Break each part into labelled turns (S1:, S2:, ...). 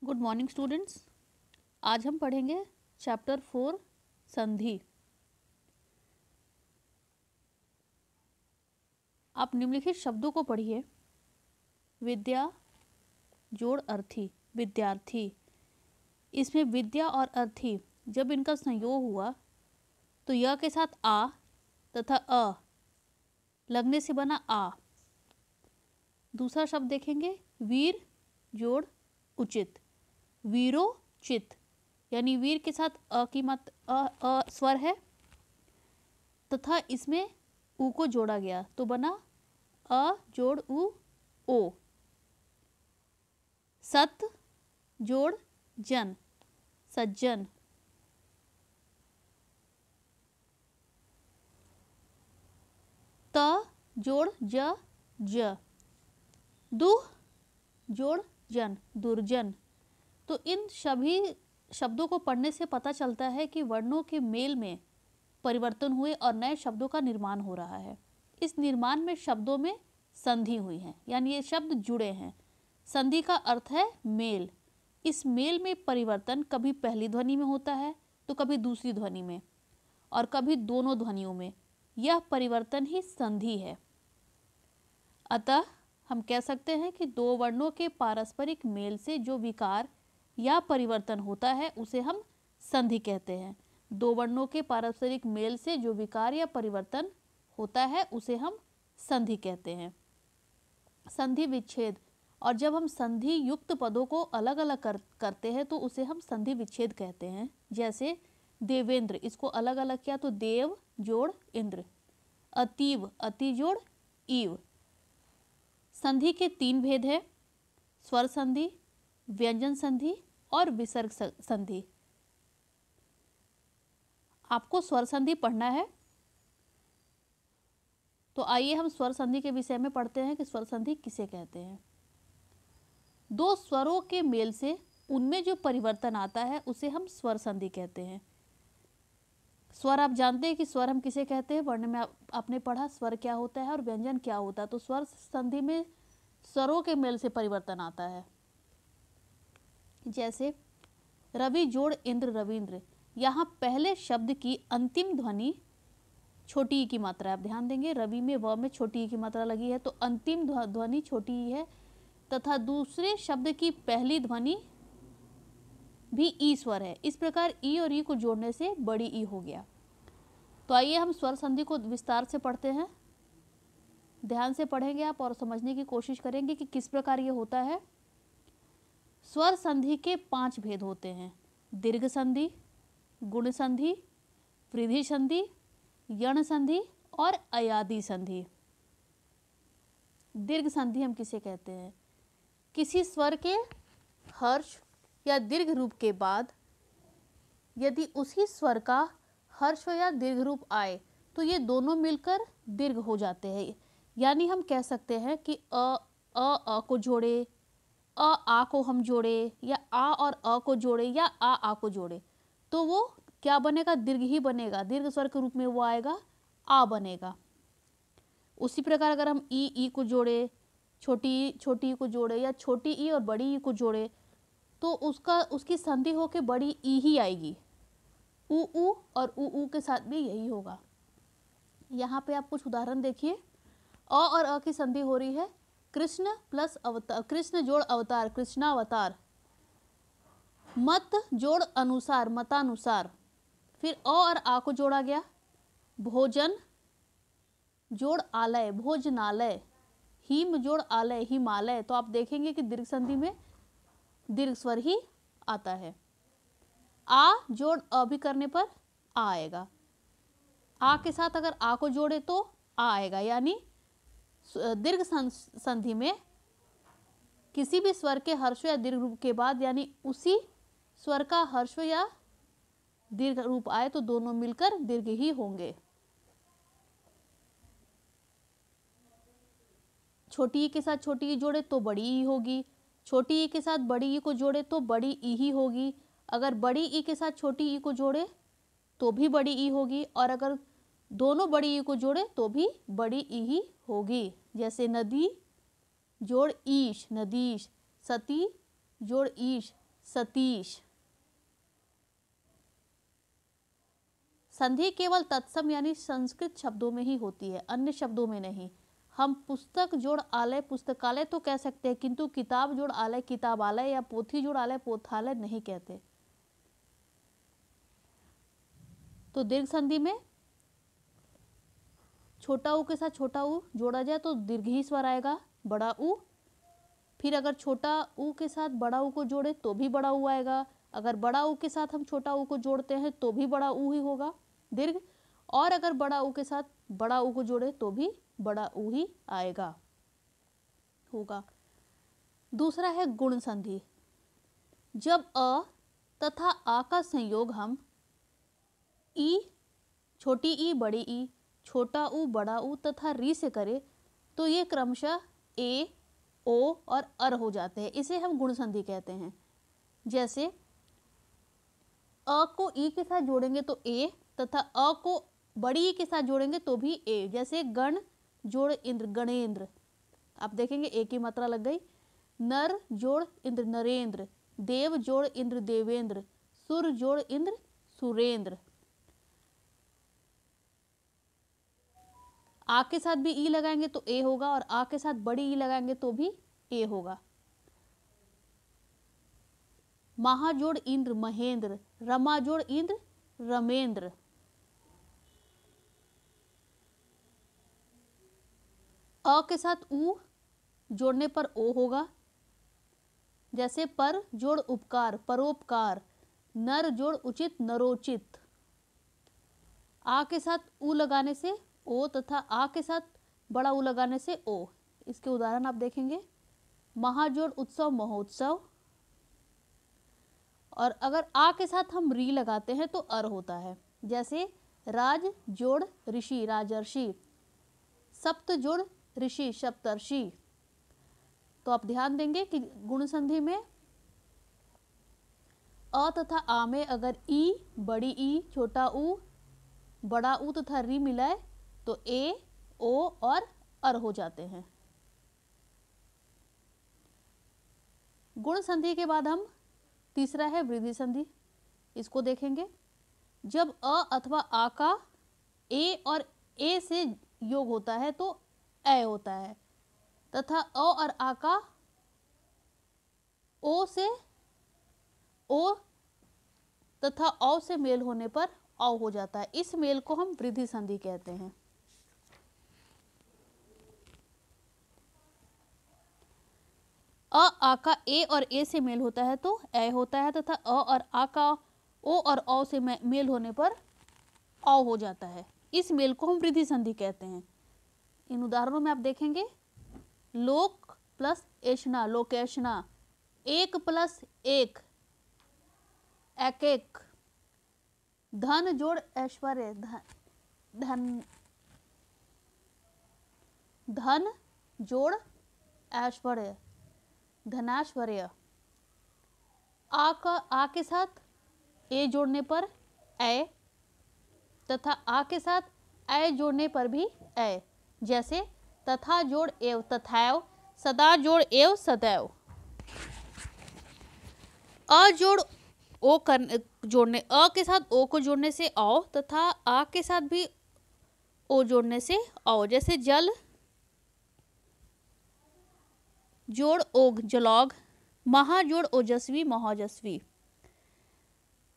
S1: Good morning students. आज हम पढ़ेंगे चैप्टर 4 संधि। आप निम्नलिखित शब्दों को पढ़िए। विद्या जोड़ अर्थी विद्यार्थी। इसमें विद्या और अर्थी जब इनका संयोग हुआ तो य के साथ आ तथा अ लगने से बना आ। दूसरा शब्द देखेंगे वीर जोड़ उचित वीरोचित, यानी वीर के साथ अ की मात्रा अ स्वर है तथा इसमें उ को जोड़ा गया तो बना अ जोड़ उ ओ। सत जोड़ जन सज्जन। त जोड़ ज ज। दुह जोड़ जन दुर्जन। तो इन सभी शब्दों को पढ़ने से पता चलता है कि वर्णों के मेल में परिवर्तन हुए और नए शब्दों का निर्माण हो रहा है। इस निर्माण में शब्दों में संधि हुई है, यानी ये शब्द जुड़े हैं। संधि का अर्थ है मेल। इस मेल में परिवर्तन कभी पहली ध्वनि में होता है तो कभी दूसरी ध्वनि में और कभी दोनों ध्वनियों में। यह परिवर्तन ही संधि है। अतः हम कह सकते हैं कि दो वर्णों के पारस्परिक मेल से जो विकार या परिवर्तन होता है उसे हम संधि कहते हैं। दो वर्णों के पारस्परिक मेल से जो विकार या परिवर्तन होता है उसे हम संधि कहते हैं। संधि विच्छेद, और जब हम संधि युक्त पदों को अलग अलग करते हैं तो उसे हम संधि विच्छेद कहते हैं। जैसे देवेंद्र, इसको अलग अलग किया तो देव जोड़ इंद्र। अतीव अति जोड़ ईव। संधि के तीन भेद है, स्वर संधि, व्यंजन संधि और विसर्ग संधि। आपको स्वर संधि पढ़ना है तो आइए हम स्वर संधि के विषय में पढ़ते हैं कि स्वर संधि किसे कहते हैं। दो स्वरों के मेल से उनमें जो परिवर्तन आता है उसे हम स्वर संधि कहते हैं। स्वर आप जानते हैं कि स्वर हम किसे कहते हैं, वर्ण में आपने पढ़ा स्वर क्या होता है और व्यंजन क्या होता है। तो स्वर संधि में स्वरों के मेल से परिवर्तन आता है। जैसे रवि जोड़ इंद्र रविंद्र। यहाँ पहले शब्द की अंतिम ध्वनि छोटी ई की मात्रा है। आप ध्यान देंगे रवि में व में छोटी ई की मात्रा लगी है तो अंतिम ध्वनि छोटी ई है तथा दूसरे शब्द की पहली ध्वनि भी ई स्वर है। इस प्रकार ई और ई को जोड़ने से बड़ी ई हो गया। तो आइए हम स्वर संधि को विस्तार से पढ़ते हैं। ध्यान से पढ़ेंगे आप और समझने की कोशिश करेंगे कि किस प्रकार ये होता है। स्वर संधि के 5 भेद होते हैं, दीर्घ संधि, गुण संधि, वृद्धि संधि, यण संधि और अयादि संधि। दीर्घ संधि हम किसे कहते हैं? किसी स्वर के हर्ष या दीर्घ रूप के बाद यदि उसी स्वर का हर्ष या दीर्घ रूप आए तो ये दोनों मिलकर दीर्घ हो जाते हैं। यानी हम कह सकते हैं कि अ को जोड़े, आ को हम जोड़े या आ और अ को जोड़े या आ को जोड़े तो वो क्या बनेगा? दीर्घ ही बनेगा। दीर्घ स्वर के रूप में वो आएगा, आ बनेगा। उसी प्रकार अगर हम ई को जोड़े, छोटी ई को जोड़े या छोटी ई और बड़ी ई को जोड़े तो उसकी संधि होके बड़ी ई ही आएगी। ऊ और ऊ के साथ भी यही होगा। यहाँ पे आप कुछ उदाहरण देखिए। अ और अ की संधि हो रही है कृष्ण प्लस अवतार, कृष्ण जोड़ अवतार कृष्णावतार। मत जोड़ अनुसार मतानुसार। फिर अ और आ को जोड़ा गया, भोजन जोड़ आलय भोजनालय। हिम जोड़ आलय हिमालय। तो आप देखेंगे कि दीर्घ संधि में दीर्घ स्वर ही आता है। आ जोड़ अ भी करने पर आ आएगा। आ के साथ अगर आ को जोड़े तो आ आएगा। यानी दीर्घ संधि में किसी भी स्वर के हर्ष या दीर्घ रूप के बाद यानी उसी स्वर का हर्ष या दीर्घ रूप आए तो दोनों मिलकर दीर्घ ही होंगे। छोटी ई के साथ छोटी ई जोड़े तो बड़ी ई होगी, छोटी ई के साथ बड़ी ई को जोड़े तो बड़ी ई ही होगी। अगर बड़ी ई के साथ छोटी ई को जोड़े तो भी बड़ी ई होगी और अगर दोनों बड़ी ई को जोड़े तो भी बड़ी ई ही होगी। जैसे नदी जोड़ ईश नदीश, सती जोड़ ईश सतीश। संधि केवल तत्सम यानी संस्कृत शब्दों में ही होती है, अन्य शब्दों में नहीं। हम पुस्तक जोड़ आलय पुस्तकालय तो कह सकते हैं, किंतु किताब जोड़ आलय किताबालय या पोथी जोड़ आलय पोथालय नहीं कहते। तो दीर्घ संधि में छोटा ऊ के साथ छोटा ऊ जोड़ा जाए तो दीर्घ ही स्वर आएगा, बड़ा ऊ। फिर अगर छोटा ऊ के साथ बड़ा ऊ को जोड़े तो भी बड़ा ऊ आएगा। अगर बड़ा ऊ के साथ हम छोटा ऊ को जोड़ते हैं तो भी बड़ा ऊ ही होगा दीर्घ। और अगर बड़ा ऊ के साथ बड़ा ऊ को जोड़े तो भी बड़ा ऊ ही आएगा होगा। दूसरा है गुण संधि। जब अ तथा आ का संयोग हम ई, छोटी ई बड़ी ई, छोटा ऊ बड़ा ऊ तथा री से करें तो ये क्रमशः ए, ओ और अर हो जाते हैं। इसे हम गुण संधि कहते हैं। जैसे अ को ई के साथ जोड़ेंगे तो ए, तथा अ को बड़ी ई के साथ जोड़ेंगे तो भी ए। जैसे गण जोड़ इंद्र गणेंद्र, आप देखेंगे ए की मात्रा लग गई। नर जोड़ इंद्र नरेंद्र, देव जोड़ इंद्र देवेंद्र, सुर जोड़ इंद्र सुरेंद्र। आ के साथ भी ई लगाएंगे तो ए होगा और आ के साथ बड़ी ई लगाएंगे तो भी ए होगा। महा जोड़ इंद्र महेंद्र, रमा जोड़ इंद्र रमेंद्र। अ के साथ ऊ जोड़ने पर ओ होगा। जैसे पर जोड़ उपकार परोपकार, नर जोड़ उचित नरोचित। आ के साथ ऊ लगाने से ओ तथा आ के साथ बड़ा ऊ लगाने से ओ। इसके उदाहरण आप देखेंगे। महाजोड़ उत्सव महोत्सव। और अगर आ के साथ हम री लगाते हैं तो अर होता है। जैसे राज जोड़ ऋषि राजर्षि, सप्त जोड़ ऋषि सप्तर्षि। तो आप ध्यान देंगे कि गुण संधि में अ तथा आ में अगर ई, बड़ी ई, छोटा ऊ, बड़ा ऊ तथा री मिलाए तो ए, ओ और अर हो जाते हैं। गुण संधि के बाद हम तीसरा है वृद्धि संधि। इसको देखेंगे। जब अ अथवा आ का ए और ए से योग होता है तो ए होता है, तथा अ और आ का ओ से ओ तथा औ से मेल होने पर औ हो जाता है। इस मेल को हम वृद्धि संधि कहते हैं। अ आ का ए और ए से मेल होता है तो ए होता है, तथा अ और आ का ओ और औ से मेल होने पर औ हो जाता है। इस मेल को हम वृद्धि संधि कहते हैं। इन उदाहरणों में आप देखेंगे। लोक प्लस एशना लोकेशना, एक प्लस एक एक एक, धन जोड़ ऐश्वर्य धन धन जोड़ ऐश्वर्य धनाश्वर्य। आ के साथ ए जोड़ने पर ए, तथा आ के साथ ए जोड़ने पर भी ए। जैसे तथा जोड़ एव तथैव, सदा जोड़ एव सदैव। अ जोड़ ओ जोड़ने अ के साथ ओ को जोड़ने से औ, तथा आ के साथ भी ओ जोड़ने से औ। जैसे जल जोड़ ओग जलौग, महा जोड़ ओजस्वी महोजस्वी।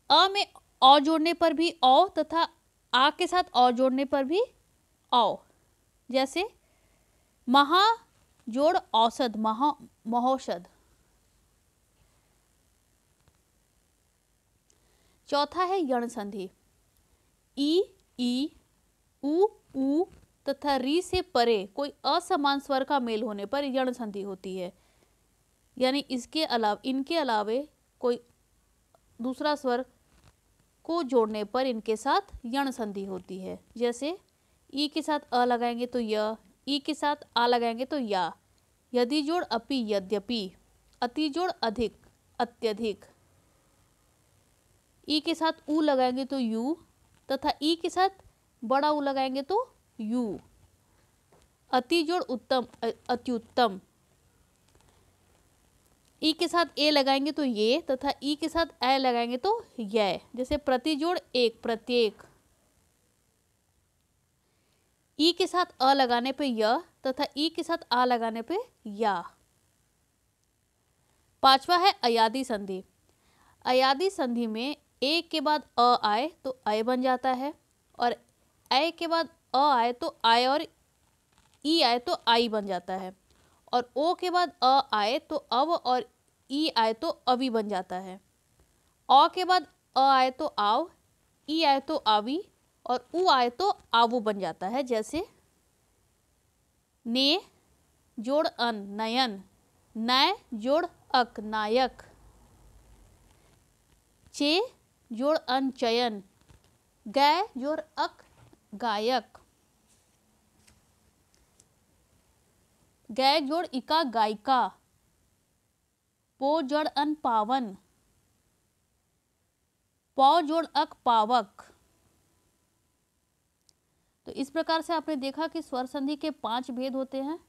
S1: अ में औ जोड़ने पर भी औ, तथा आ के साथ औ जोड़ने पर भी औ। जैसे महा जोड़ औषध महौषध। चौथा है यण संधि। ई, ऊ तथा री से परे कोई असमान स्वर का मेल होने पर यण संधि होती है। यानी इनके अलावे कोई दूसरा स्वर को जोड़ने पर इनके साथ यण संधि होती है। जैसे ई के साथ अ लगाएंगे तो य, ई के साथ आ लगाएंगे तो या। यदि जोड़ अपि यद्यपि, अति जोड़ अधिक अत्यधिक। ई के साथ ऊ लगाएंगे तो यू, तथा ई के साथ बड़ा ऊ लगाएंगे तो यू। अति जोड़ उत्तम अत्युत्तम। ई के साथ ए लगाएंगे तो ये, तथा ई के साथ ए लगाएंगे तो यह। जैसे प्रतिजोड़ एक, प्रत्येक। ई के साथ अ लगाने पे य, तथा ई के साथ आ लगाने पे या। पांचवा है अयादी संधि। अयादी संधि में ए के बाद अ आए तो अय बन जाता है, और ए के बाद अ आए तो आय, और ई आए तो आई बन जाता है, और ओ के बाद अ आए तो अव, और ई आए तो अवी बन जाता है। औ के बाद अ आए तो आव, ई आए तो आवी, और उ आए तो आवू बन जाता है। जैसे ने जोड़ अन, नयन। नय जोड़ अक, नायक। चे जोड़ अन, चयन। गै जोड़ अक, गायक। गै जोड़ इका, गायिका। पो जोड़ अन, पावन। पौ जोड़ अक, पावक। तो इस प्रकार से आपने देखा कि स्वर संधि के 5 भेद होते हैं।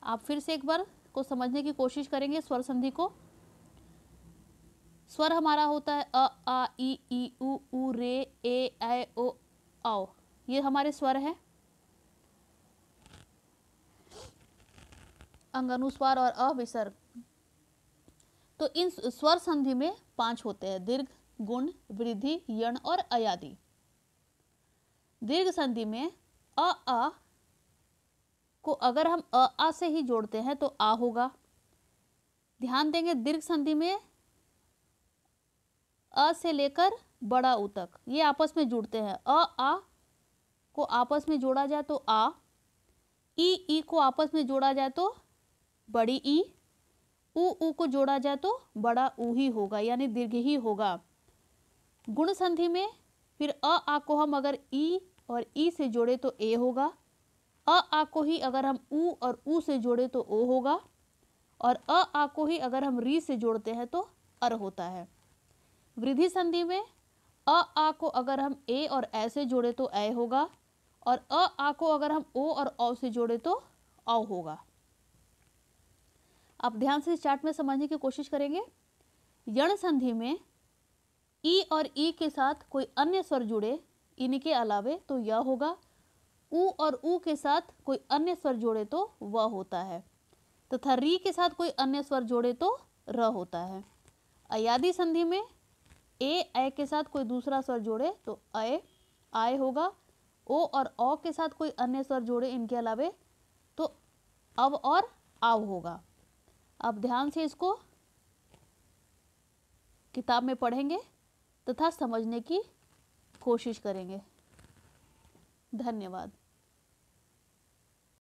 S1: आप फिर से एक बार को समझने की कोशिश करेंगे स्वर संधि को। स्वर हमारा होता है अ, आ, ई, उ, रे, ए, ऐ, ओ, औ। ये हमारे स्वर हैं। अंग, अनुस्वार और अविसर्ग। तो इन स्वर संधि में 5 होते हैं: दीर्घ, गुण, वृद्धि, यण और अयादी। दीर्घ संधि में अ, आ को अगर हम अ, आ से ही जोड़ते हैं तो आ होगा। ध्यान देंगे, दीर्घ संधि में अ से लेकर बड़ा ऊ तक ये आपस में जुड़ते हैं। अ, आ को आपस में जोड़ा जाए तो आ, ई को आपस में जोड़ा जाए तो बड़ी ई, उ को जोड़ा जाए तो बड़ा ऊ ही होगा, यानी दीर्घ ही होगा। गुण संधि में फिर आ को हम अगर ई और ई से जोड़े तो ए होगा, आ को ही अगर हम ऊ और ऊ से जोड़े तो ओ होगा, और आ को ही अगर हम री से जोड़ते हैं तो अर होता है। वृद्धि संधि में आ को अगर हम ए और ऐ से जोड़े तो ऐ होगा, और आ को अगर हम ओ और औ से जोड़े तो औ होगा। आप ध्यान से इस चार्ट में समझने की कोशिश करेंगे। यण संधि में ई और ई के साथ कोई अन्य स्वर जुड़े इनके अलावे तो य होगा, उ और ऊ के साथ कोई अन्य स्वर जोड़े तो व होता है, तथा री के साथ कोई अन्य स्वर जोड़े तो र होता है। अयादी संधि में ए ऐ के साथ कोई दूसरा स्वर जोड़े तो अय, आय होगा, ओ और औ के साथ कोई अन्य स्वर जोड़े इनके अलावे तो अव और आव होगा। अब ध्यान से इसको किताब में पढ़ेंगे तथा समझने की कोशिश करेंगे। धन्यवाद।